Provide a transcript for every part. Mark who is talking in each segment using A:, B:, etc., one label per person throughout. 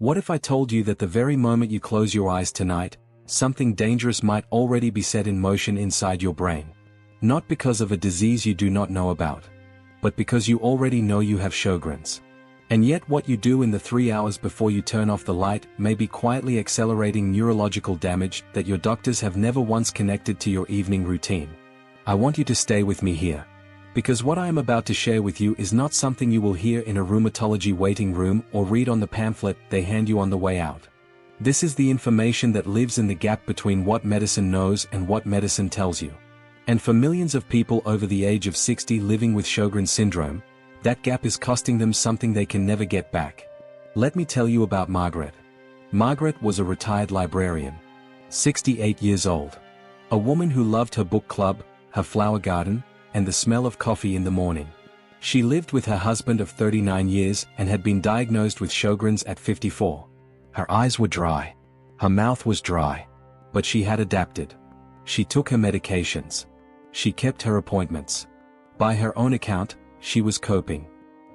A: What if I told you that the very moment you close your eyes tonight, something dangerous might already be set in motion inside your brain? Not because of a disease you do not know about, but because you already know you have Sjogren's. And yet what you do in the 3 hours before you turn off the light may be quietly accelerating neurological damage that your doctors have never once connected to your evening routine. I want you to stay with me here, because what I am about to share with you is not something you will hear in a rheumatology waiting room or read on the pamphlet they hand you on the way out. This is the information that lives in the gap between what medicine knows and what medicine tells you. And for millions of people over the age of 60 living with Sjogren syndrome, that gap is costing them something they can never get back. Let me tell you about Margaret. Margaret was a retired librarian, 68 years old. A woman who loved her book club, her flower garden, and the smell of coffee in the morning. She lived with her husband of 39 years and had been diagnosed with Sjogren's at 54. Her eyes were dry. Her mouth was dry. But she had adapted. She took her medications. She kept her appointments. By her own account, she was coping.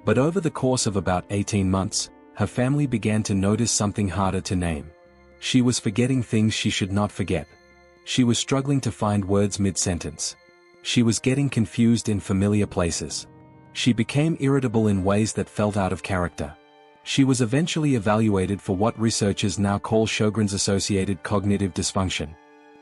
A: But over the course of about 18 months, her family began to notice something harder to name. She was forgetting things she should not forget. She was struggling to find words mid-sentence. She was getting confused in familiar places. She became irritable in ways that felt out of character. She was eventually evaluated for what researchers now call Sjogren's associated cognitive dysfunction,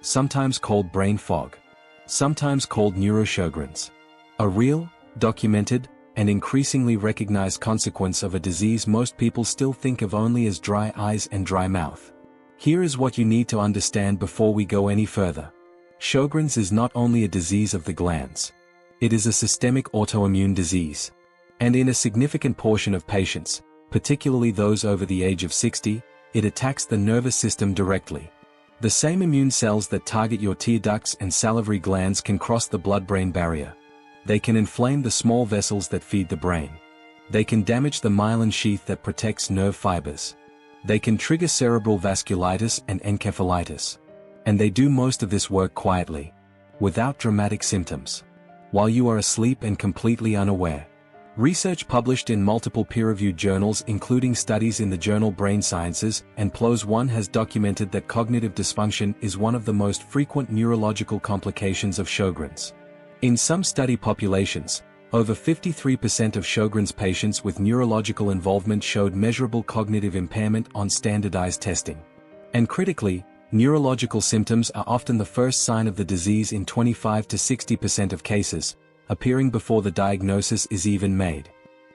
A: sometimes called brain fog, sometimes called neurosjogren's. A real, documented, and increasingly recognized consequence of a disease most people still think of only as dry eyes and dry mouth. Here is what you need to understand before we go any further. Sjogren's is not only a disease of the glands. It is a systemic autoimmune disease. And in a significant portion of patients, particularly those over the age of 60, it attacks the nervous system directly. The same immune cells that target your tear ducts and salivary glands can cross the blood-brain barrier. They can inflame the small vessels that feed the brain. They can damage the myelin sheath that protects nerve fibers. They can trigger cerebral vasculitis and encephalitis. And they do most of this work quietly, without dramatic symptoms, while you are asleep and completely unaware. Research published in multiple peer-reviewed journals including studies in the journal Brain Sciences and PLOS One has documented that cognitive dysfunction is one of the most frequent neurological complications of Sjogren's. In some study populations, over 53% of Sjogren's patients with neurological involvement showed measurable cognitive impairment on standardized testing. And critically, neurological symptoms are often the first sign of the disease in 25 to 60% of cases, appearing before the diagnosis is even made.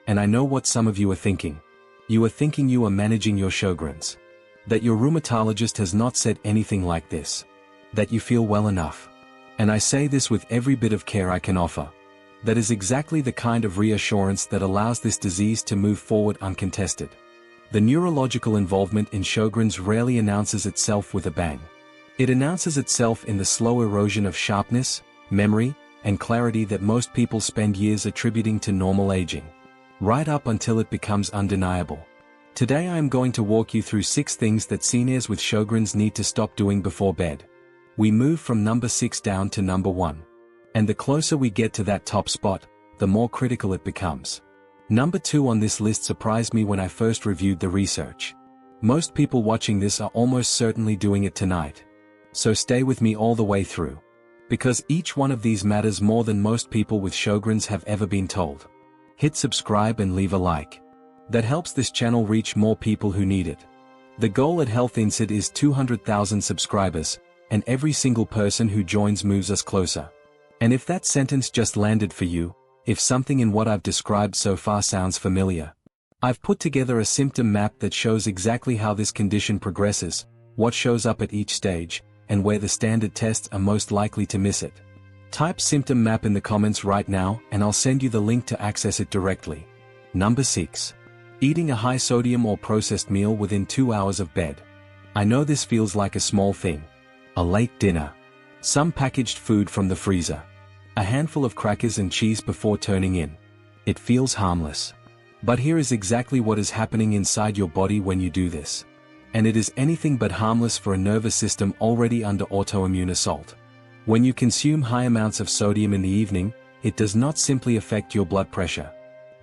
A: And I know what some of you are thinking. You are thinking you are managing your Sjogren's. That your rheumatologist has not said anything like this. That you feel well enough. And I say this with every bit of care I can offer. That is exactly the kind of reassurance that allows this disease to move forward uncontested. The neurological involvement in Sjogren's rarely announces itself with a bang. It announces itself in the slow erosion of sharpness, memory, and clarity that most people spend years attributing to normal aging, right up until it becomes undeniable. Today I am going to walk you through 6 things that seniors with Sjogren's need to stop doing before bed. We move from number 6 down to number 1. And the closer we get to that top spot, the more critical it becomes. Number 2 on this list surprised me when I first reviewed the research. Most people watching this are almost certainly doing it tonight. So stay with me all the way through. Because each one of these matters more than most people with Sjogren's have ever been told. Hit subscribe and leave a like. That helps this channel reach more people who need it. The goal at Health Insight is 200,000 subscribers, and every single person who joins moves us closer. And if that sentence just landed for you, if something in what I've described so far sounds familiar, I've put together a symptom map that shows exactly how this condition progresses, what shows up at each stage, and where the standard tests are most likely to miss it. Type symptom map in the comments right now and I'll send you the link to access it directly. Number 6. Eating a high sodium or processed meal within 2 hours of bed. I know this feels like a small thing. A late dinner. Some packaged food from the freezer. A handful of crackers and cheese before turning in. It feels harmless. But here is exactly what is happening inside your body when you do this. And it is anything but harmless for a nervous system already under autoimmune assault. When you consume high amounts of sodium in the evening, it does not simply affect your blood pressure.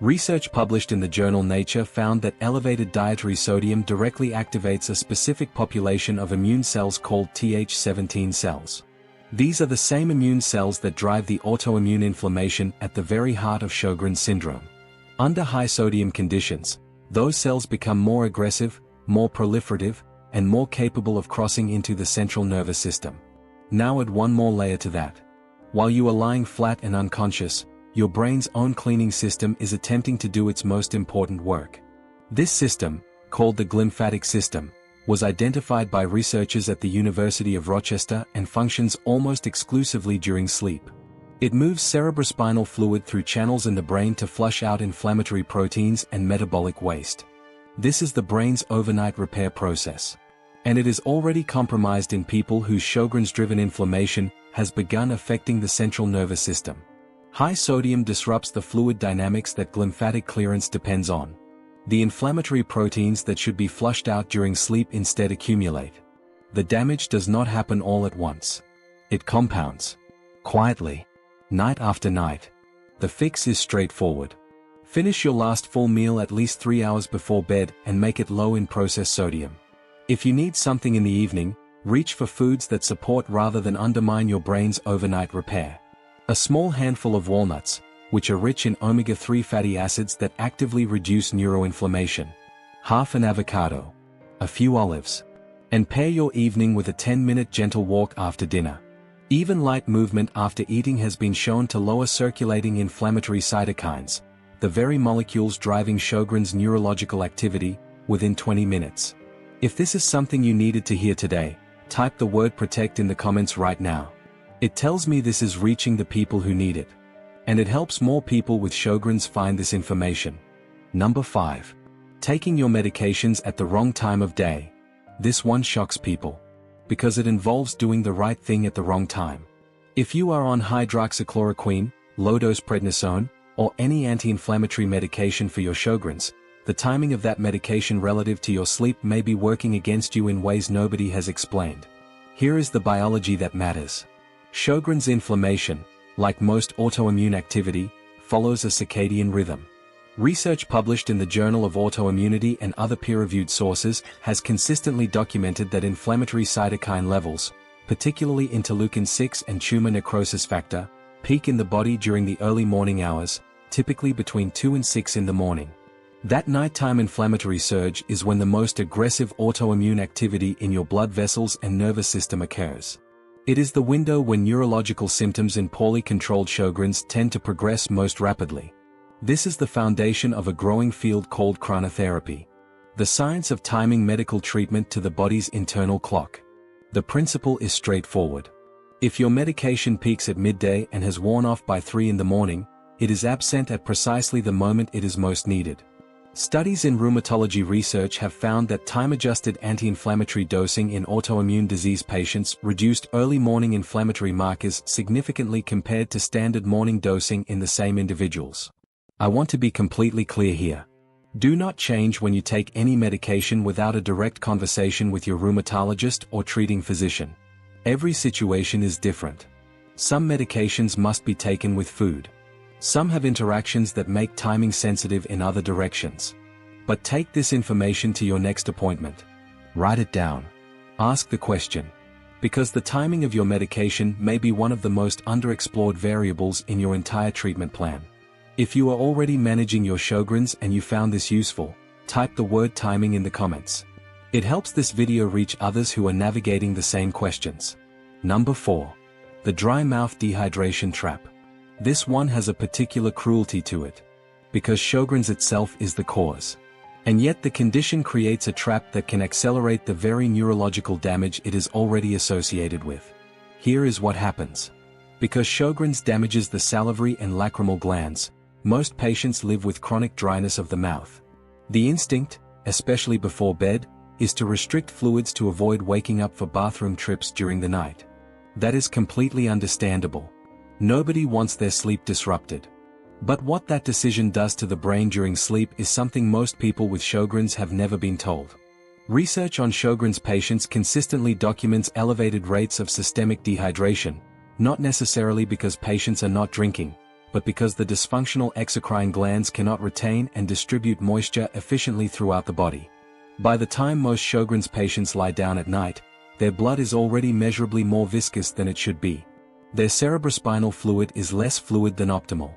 A: Research published in the journal Nature found that elevated dietary sodium directly activates a specific population of immune cells called Th17 cells. These are the same immune cells that drive the autoimmune inflammation at the very heart of Sjogren syndrome. Under high sodium conditions, those cells become more aggressive, more proliferative, and more capable of crossing into the central nervous system. Now add one more layer to that. While you are lying flat and unconscious, your brain's own cleaning system is attempting to do its most important work. This system, called the glymphatic system, was identified by researchers at the University of Rochester and functions almost exclusively during sleep. It moves cerebrospinal fluid through channels in the brain to flush out inflammatory proteins and metabolic waste. This is the brain's overnight repair process. And it is already compromised in people whose Sjogren's-driven inflammation has begun affecting the central nervous system. High sodium disrupts the fluid dynamics that glymphatic clearance depends on. The inflammatory proteins that should be flushed out during sleep instead accumulate. The damage does not happen all at once. It compounds. Quietly. Night after night. The fix is straightforward. Finish your last full meal at least 3 hours before bed and make it low in processed sodium. If you need something in the evening, reach for foods that support rather than undermine your brain's overnight repair. A small handful of walnuts, which are rich in omega-3 fatty acids that actively reduce neuroinflammation. Half an avocado. A few olives. And pair your evening with a 10-minute gentle walk after dinner. Even light movement after eating has been shown to lower circulating inflammatory cytokines, the very molecules driving Sjogren's neurological activity, within 20 minutes. If this is something you needed to hear today, type the word protect in the comments right now. It tells me this is reaching the people who need it. And it helps more people with Sjogren's find this information. Number 5. Taking your medications at the wrong time of day. This one shocks people. Because it involves doing the right thing at the wrong time. If you are on hydroxychloroquine, low-dose prednisone, or any anti-inflammatory medication for your Sjogren's, the timing of that medication relative to your sleep may be working against you in ways nobody has explained. Here is the biology that matters. Sjogren's inflammation, like most autoimmune activity, follows a circadian rhythm. Research published in the Journal of Autoimmunity and other peer-reviewed sources has consistently documented that inflammatory cytokine levels, particularly interleukin-6 and tumor necrosis factor, peak in the body during the early morning hours, typically between 2 and 6 in the morning. That nighttime inflammatory surge is when the most aggressive autoimmune activity in your blood vessels and nervous system occurs. It is the window when neurological symptoms in poorly controlled Sjogren's tend to progress most rapidly. This is the foundation of a growing field called chronotherapy. The science of timing medical treatment to the body's internal clock. The principle is straightforward. If your medication peaks at midday and has worn off by 3 in the morning, it is absent at precisely the moment it is most needed. Studies in rheumatology research have found that time-adjusted anti-inflammatory dosing in autoimmune disease patients reduced early morning inflammatory markers significantly compared to standard morning dosing in the same individuals. I want to be completely clear here. Do not change when you take any medication without a direct conversation with your rheumatologist or treating physician. Every situation is different. Some medications must be taken with food. Some have interactions that make timing sensitive in other directions. But take this information to your next appointment. Write it down. Ask the question. Because the timing of your medication may be one of the most underexplored variables in your entire treatment plan. If you are already managing your Sjogren's and you found this useful, type the word timing in the comments. It helps this video reach others who are navigating the same questions. Number 4. The dry mouth dehydration trap. This one has a particular cruelty to it. Because Sjogren's itself is the cause. And yet the condition creates a trap that can accelerate the very neurological damage it is already associated with. Here is what happens. Because Sjogren's damages the salivary and lacrimal glands, most patients live with chronic dryness of the mouth. The instinct, especially before bed, is to restrict fluids to avoid waking up for bathroom trips during the night. That is completely understandable. Nobody wants their sleep disrupted. But what that decision does to the brain during sleep is something most people with Sjogren's have never been told. Research on Sjogren's patients consistently documents elevated rates of systemic dehydration, not necessarily because patients are not drinking, but because the dysfunctional exocrine glands cannot retain and distribute moisture efficiently throughout the body. By the time most Sjogren's patients lie down at night, their blood is already measurably more viscous than it should be. Their cerebrospinal fluid is less fluid than optimal.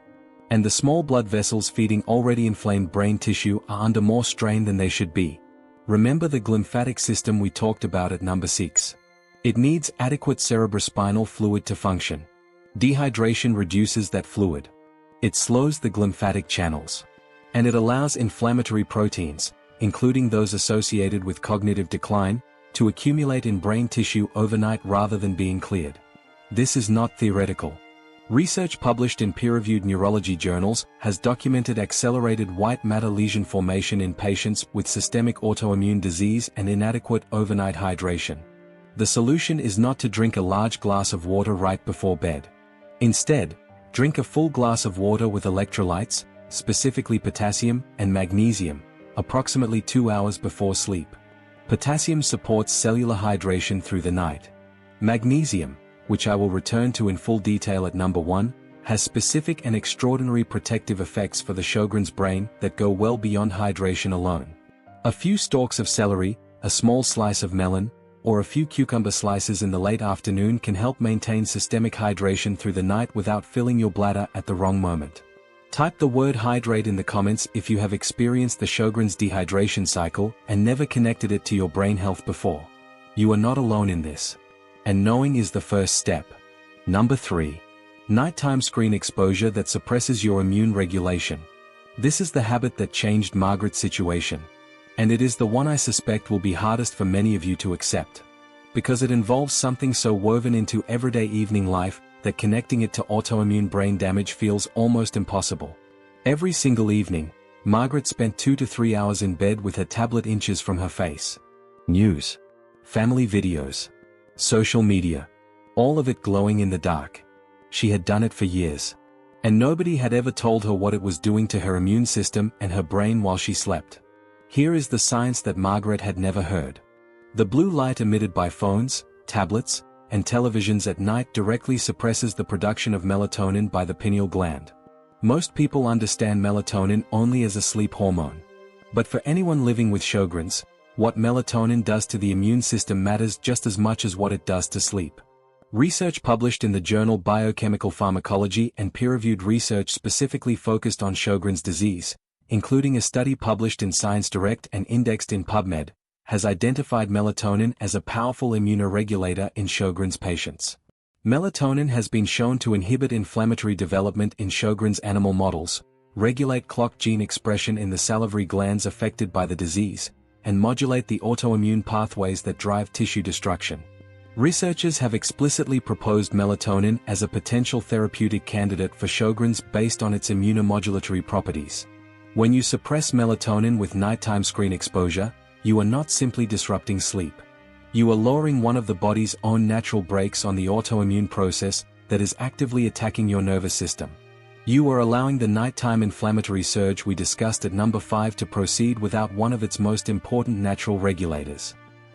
A: And the small blood vessels feeding already inflamed brain tissue are under more strain than they should be. Remember the glymphatic system we talked about at number 6. It needs adequate cerebrospinal fluid to function. Dehydration reduces that fluid. It slows the glymphatic channels. And it allows inflammatory proteins, including those associated with cognitive decline, to accumulate in brain tissue overnight rather than being cleared. This is not theoretical. Research published in peer-reviewed neurology journals has documented accelerated white matter lesion formation in patients with systemic autoimmune disease and inadequate overnight hydration. The solution is not to drink a large glass of water right before bed. Instead, drink a full glass of water with electrolytes, specifically potassium and magnesium, approximately 2 hours before sleep. Potassium supports cellular hydration through the night. Magnesium, which I will return to in full detail at number 1, has specific and extraordinary protective effects for the Sjogren's brain that go well beyond hydration alone. A few stalks of celery, a small slice of melon, or a few cucumber slices in the late afternoon can help maintain systemic hydration through the night without filling your bladder at the wrong moment. Type the word hydrate in the comments if you have experienced the Sjogren's dehydration cycle and never connected it to your brain health before. You are not alone in this. And knowing is the first step. Number 3. Nighttime screen exposure that suppresses your immune regulation. This is the habit that changed Margaret's situation. And it is the one I suspect will be hardest for many of you to accept. Because it involves something so woven into everyday evening life that connecting it to autoimmune brain damage feels almost impossible. Every single evening, Margaret spent 2 to 3 hours in bed with her tablet inches from her face. News. Family videos. Social media. All of it glowing in the dark. She had done it for years. And nobody had ever told her what it was doing to her immune system and her brain while she slept. Here is the science that Margaret had never heard. The blue light emitted by phones, tablets, and televisions at night directly suppresses the production of melatonin by the pineal gland. Most people understand melatonin only as a sleep hormone. But for anyone living with Sjogren's, what melatonin does to the immune system matters just as much as what it does to sleep. Research published in the journal Biochemical Pharmacology and peer-reviewed research specifically focused on Sjogren's disease, including a study published in Science Direct and indexed in PubMed, has identified melatonin as a powerful immunoregulator in Sjogren's patients. Melatonin has been shown to inhibit inflammatory development in Sjogren's animal models, regulate clock gene expression in the salivary glands affected by the disease, and modulate the autoimmune pathways that drive tissue destruction. Researchers have explicitly proposed melatonin as a potential therapeutic candidate for Sjogren's based on its immunomodulatory properties. When you suppress melatonin with nighttime screen exposure, you are not simply disrupting sleep. You are lowering one of the body's own natural brakes on the autoimmune process that is actively attacking your nervous system. You are allowing the nighttime inflammatory surge we discussed at number 5 to proceed without one of its most important natural regulators.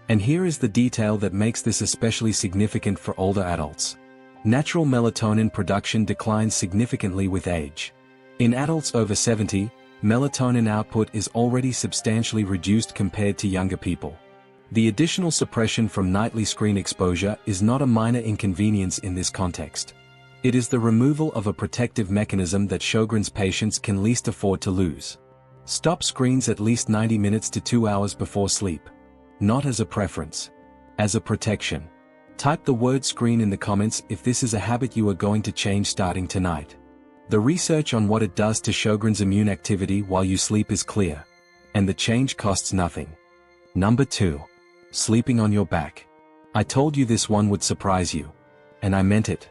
A: And here is the detail that makes this especially significant for older adults. Natural melatonin production declines significantly with age. In adults over 70, melatonin output is already substantially reduced compared to younger people. The additional suppression from nightly screen exposure is not a minor inconvenience in this context. It is the removal of a protective mechanism that Sjogren's patients can least afford to lose. Stop screens at least 90 minutes to 2 hours before sleep. Not as a preference. As a protection. Type the word screen in the comments if this is a habit you are going to change starting tonight. The research on what it does to Sjogren's immune activity while you sleep is clear. And the change costs nothing. Number 2. Sleeping on your back. I told you this one would surprise you. And I meant it.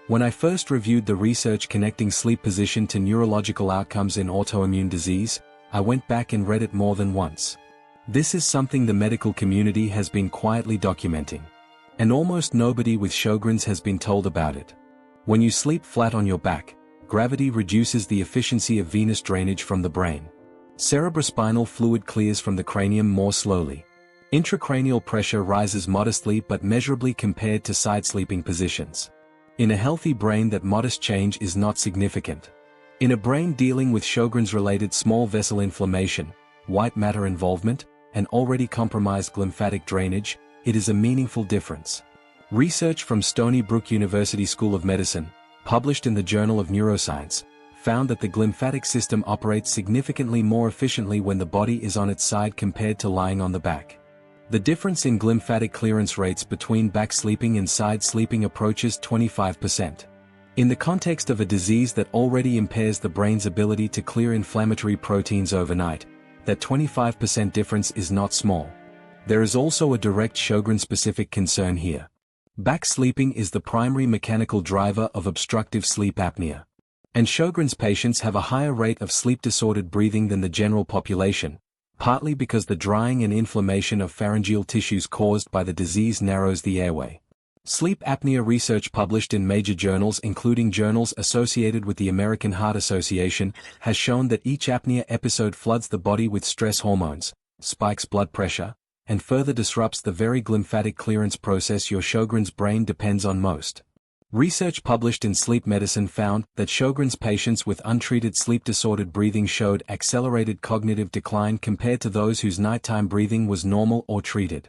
A: When I first reviewed the research connecting sleep position to neurological outcomes in autoimmune disease, I went back and read it more than once. This is something the medical community has been quietly documenting. And almost nobody with Sjogren's has been told about it. When you sleep flat on your back, gravity reduces the efficiency of venous drainage from the brain. Cerebrospinal fluid clears from the cranium more slowly. Intracranial pressure rises modestly but measurably compared to side sleeping positions. In a healthy brain that modest change is not significant. In a brain dealing with Sjogren's related small vessel inflammation, white matter involvement, and already compromised lymphatic drainage, it is a meaningful difference. Research from Stony Brook University School of Medicine, published in the Journal of Neuroscience, found that the glymphatic system operates significantly more efficiently when the body is on its side compared to lying on the back. The difference in glymphatic clearance rates between back sleeping and side sleeping approaches 25%. In the context of a disease that already impairs the brain's ability to clear inflammatory proteins overnight, that 25% difference is not small. There is also a direct Sjogren-specific concern here. Back sleeping is the primary mechanical driver of obstructive sleep apnea. And Sjogren's patients have a higher rate of sleep-disordered breathing than the general population, partly because the drying and inflammation of pharyngeal tissues caused by the disease narrows the airway. Sleep apnea research published in major journals including journals associated with the American Heart Association has shown that each apnea episode floods the body with stress hormones, spikes blood pressure, and further disrupts the very glymphatic clearance process your Sjogren's brain depends on most. Research published in Sleep Medicine found that Sjogren's patients with untreated sleep-disordered breathing showed accelerated cognitive decline compared to those whose nighttime breathing was normal or treated.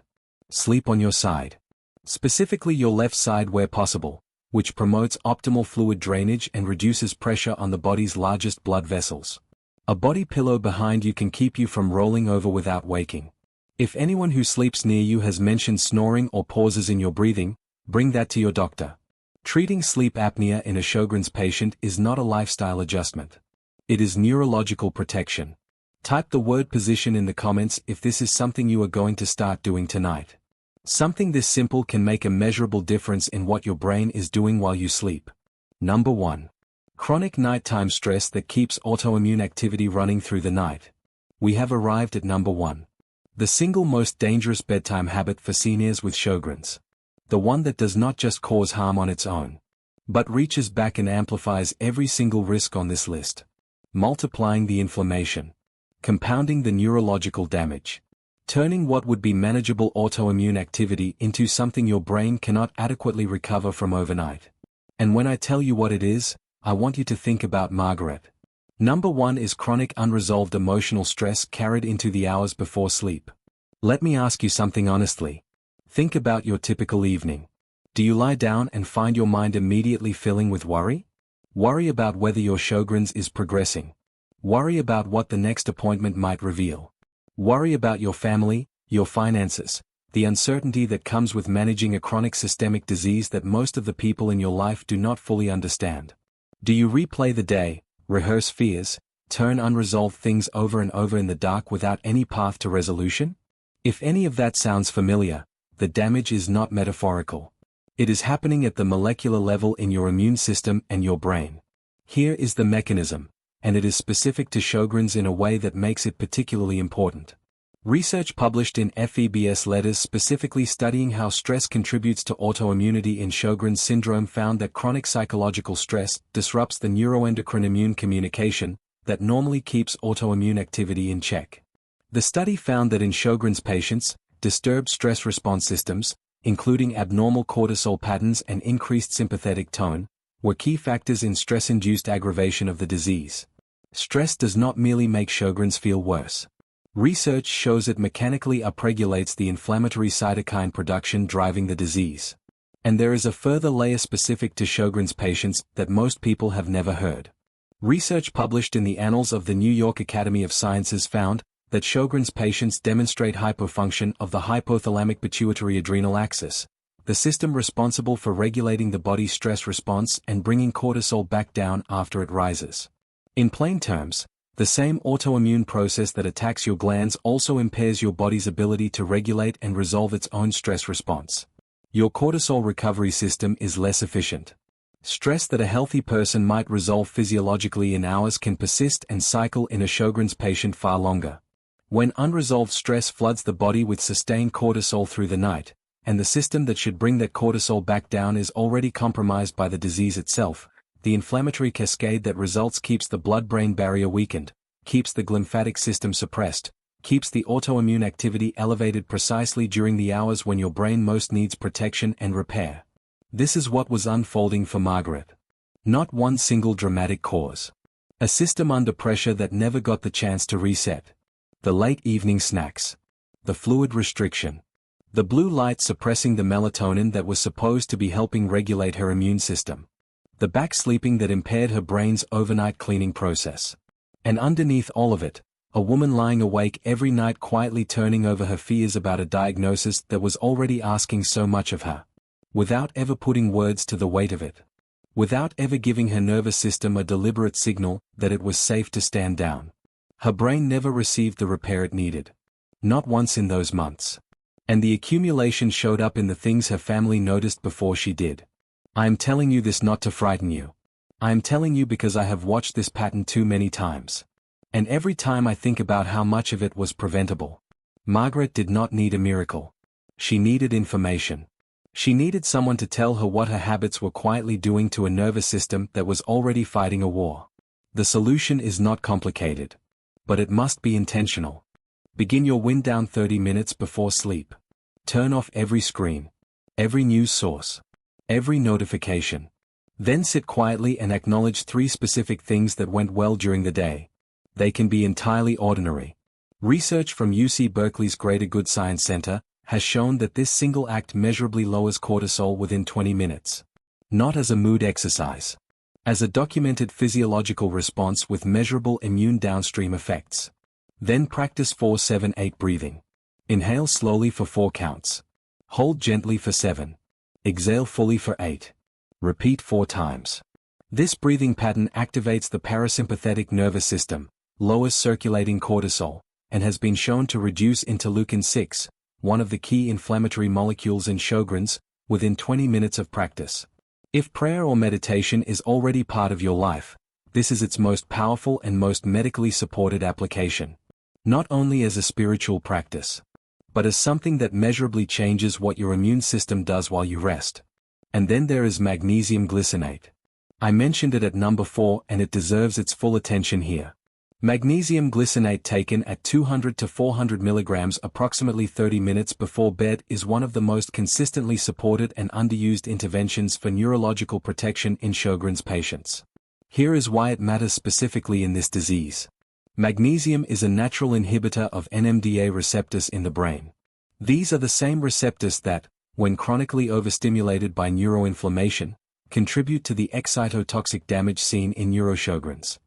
A: Sleep on your side. Specifically your left side where possible, which promotes optimal fluid drainage and reduces pressure on the body's largest blood vessels. A body pillow behind you can keep you from rolling over without waking. If anyone who sleeps near you has mentioned snoring or pauses in your breathing, bring that to your doctor. Treating sleep apnea in a Sjogren's patient is not a lifestyle adjustment. It is neurological protection. Type the word position in the comments if this is something you are going to start doing tonight. Something this simple can make a measurable difference in what your brain is doing while you sleep. Number 1. Chronic nighttime stress that keeps autoimmune activity running through the night. We have arrived at number 1. The single most dangerous bedtime habit for seniors with Sjogren's. The one that does not just cause harm on its own, but reaches back and amplifies every single risk on this list. Multiplying the inflammation. Compounding the neurological damage. Turning what would be manageable autoimmune activity into something your brain cannot adequately recover from overnight. And when I tell you what it is, I want you to think about Margaret. Number 1 is chronic unresolved emotional stress carried into the hours before sleep. Let me ask you something honestly. Think about your typical evening. Do you lie down and find your mind immediately filling with worry? Worry about whether your Sjogren's is progressing. Worry about what the next appointment might reveal. Worry about your family, your finances, the uncertainty that comes with managing a chronic systemic disease that most of the people in your life do not fully understand. Do you replay the day, rehearse fears, turn unresolved things over and over in the dark without any path to resolution? If any of that sounds familiar, the damage is not metaphorical. It is happening at the molecular level in your immune system and your brain. Here is the mechanism, and it is specific to Sjogren's in a way that makes it particularly important. Research published in FEBS Letters specifically studying how stress contributes to autoimmunity in Sjogren's syndrome found that chronic psychological stress disrupts the neuroendocrine immune communication that normally keeps autoimmune activity in check. The study found that in Sjogren's patients, disturbed stress response systems, including abnormal cortisol patterns and increased sympathetic tone, were key factors in stress-induced aggravation of the disease. Stress does not merely make Sjogren's feel worse. Research shows it mechanically upregulates the inflammatory cytokine production driving the disease. And there is a further layer specific to Sjogren's patients that most people have never heard. Research published in the Annals of the New York Academy of Sciences found that Sjogren's patients demonstrate hypofunction of the hypothalamic pituitary adrenal axis, the system responsible for regulating the body's stress response and bringing cortisol back down after it rises. In plain terms, the same autoimmune process that attacks your glands also impairs your body's ability to regulate and resolve its own stress response. Your cortisol recovery system is less efficient. Stress that a healthy person might resolve physiologically in hours can persist and cycle in a Sjogren's patient far longer. When unresolved stress floods the body with sustained cortisol through the night, and the system that should bring that cortisol back down is already compromised by the disease itself, the inflammatory cascade that results keeps the blood-brain barrier weakened, keeps the glymphatic system suppressed, keeps the autoimmune activity elevated precisely during the hours when your brain most needs protection and repair. This is what was unfolding for Margaret. Not one single dramatic cause. A system under pressure that never got the chance to reset. The late evening snacks. The fluid restriction. The blue light suppressing the melatonin that was supposed to be helping regulate her immune system. The back sleeping that impaired her brain's overnight cleaning process. And underneath all of it, a woman lying awake every night quietly turning over her fears about a diagnosis that was already asking so much of her. Without ever putting words to the weight of it. Without ever giving her nervous system a deliberate signal that it was safe to stand down. Her brain never received the repair it needed. Not once in those months. And the accumulation showed up in the things her family noticed before she did. I am telling you this not to frighten you. I am telling you because I have watched this pattern too many times. And every time I think about how much of it was preventable. Margaret did not need a miracle. She needed information. She needed someone to tell her what her habits were quietly doing to a nervous system that was already fighting a war. The solution is not complicated. But it must be intentional. Begin your wind down 30 minutes before sleep. Turn off every screen. Every news source. Every notification. Then sit quietly and acknowledge 3 specific things that went well during the day. They can be entirely ordinary. Research from UC Berkeley's Greater Good Science Center has shown that this single act measurably lowers cortisol within 20 minutes. Not as a mood exercise. As a documented physiological response with measurable immune downstream effects. Then practice 4-7-8 breathing. Inhale slowly for 4 counts. Hold gently for 7. Exhale fully for 8. Repeat 4 times. This breathing pattern activates the parasympathetic nervous system, lowers circulating cortisol, and has been shown to reduce interleukin-6, one of the key inflammatory molecules in Sjogren's, within 20 minutes of practice. If prayer or meditation is already part of your life, this is its most powerful and most medically supported application. Not only as a spiritual practice, but as something that measurably changes what your immune system does while you rest. And then there is magnesium glycinate. I mentioned it at number 4 and it deserves its full attention here. Magnesium glycinate taken at 200 to 400 milligrams approximately 30 minutes before bed is one of the most consistently supported and underused interventions for neurological protection in Sjogren's patients. Here is why it matters specifically in this disease. Magnesium is a natural inhibitor of NMDA receptors in the brain. These are the same receptors that, when chronically overstimulated by neuroinflammation, contribute to the excitotoxic damage seen in neurosjogrens.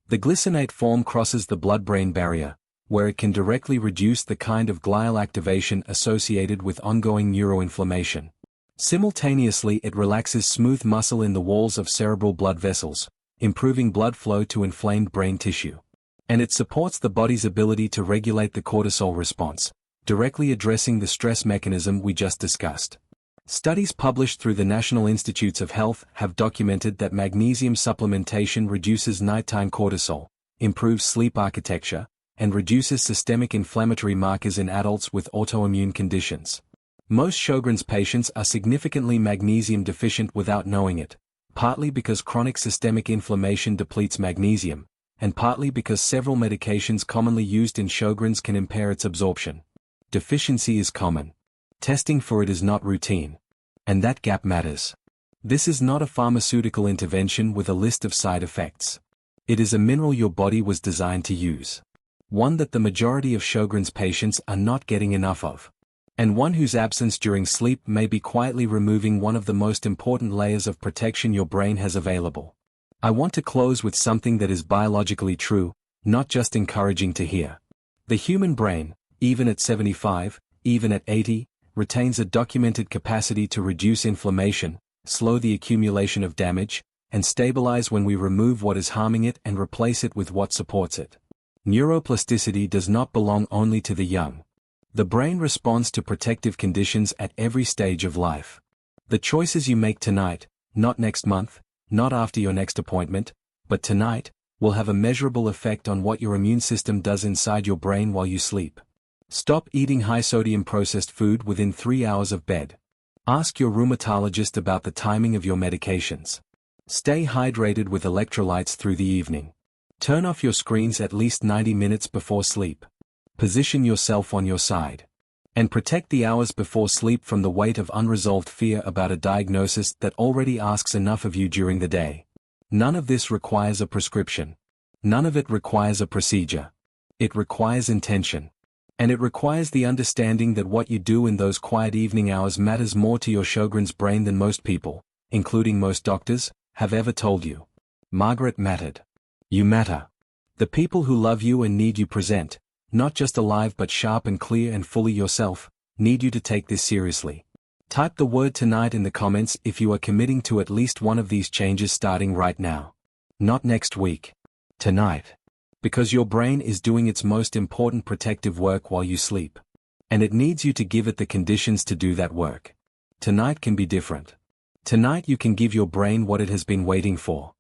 A: The glycinate form crosses the blood-brain barrier, where it can directly reduce the kind of glial activation associated with ongoing neuroinflammation. Simultaneously, it relaxes smooth muscle in the walls of cerebral blood vessels, improving blood flow to inflamed brain tissue. And it supports the body's ability to regulate the cortisol response, directly addressing the stress mechanism we just discussed. Studies published through the National Institutes of Health have documented that magnesium supplementation reduces nighttime cortisol, improves sleep architecture, and reduces systemic inflammatory markers in adults with autoimmune conditions. Most Sjogren's patients are significantly magnesium deficient without knowing it, partly because chronic systemic inflammation depletes magnesium, and partly because several medications commonly used in Sjogren's can impair its absorption. Deficiency is common. Testing for it is not routine. And that gap matters. This is not a pharmaceutical intervention with a list of side effects. It is a mineral your body was designed to use. One that the majority of Sjogren's patients are not getting enough of. And one whose absence during sleep may be quietly removing one of the most important layers of protection your brain has available. I want to close with something that is biologically true, not just encouraging to hear. The human brain, even at 75, even at 80, retains a documented capacity to reduce inflammation, slow the accumulation of damage, and stabilize when we remove what is harming it and replace it with what supports it. Neuroplasticity does not belong only to the young. The brain responds to protective conditions at every stage of life. The choices you make tonight, not next month, not after your next appointment, but tonight, will have a measurable effect on what your immune system does inside your brain while you sleep. Stop eating high-sodium processed food within 3 hours of bed. Ask your rheumatologist about the timing of your medications. Stay hydrated with electrolytes through the evening. Turn off your screens at least 90 minutes before sleep. Position yourself on your side. And protect the hours before sleep from the weight of unresolved fear about a diagnosis that already asks enough of you during the day. None of this requires a prescription. None of it requires a procedure. It requires intention. And it requires the understanding that what you do in those quiet evening hours matters more to your Sjogren's brain than most people, including most doctors, have ever told you. Margaret mattered. You matter. The people who love you and need you present, not just alive but sharp and clear and fully yourself, need you to take this seriously. Type the word tonight in the comments if you are committing to at least one of these changes starting right now. Not next week. Tonight. Because your brain is doing its most important protective work while you sleep. And it needs you to give it the conditions to do that work. Tonight can be different. Tonight you can give your brain what it has been waiting for.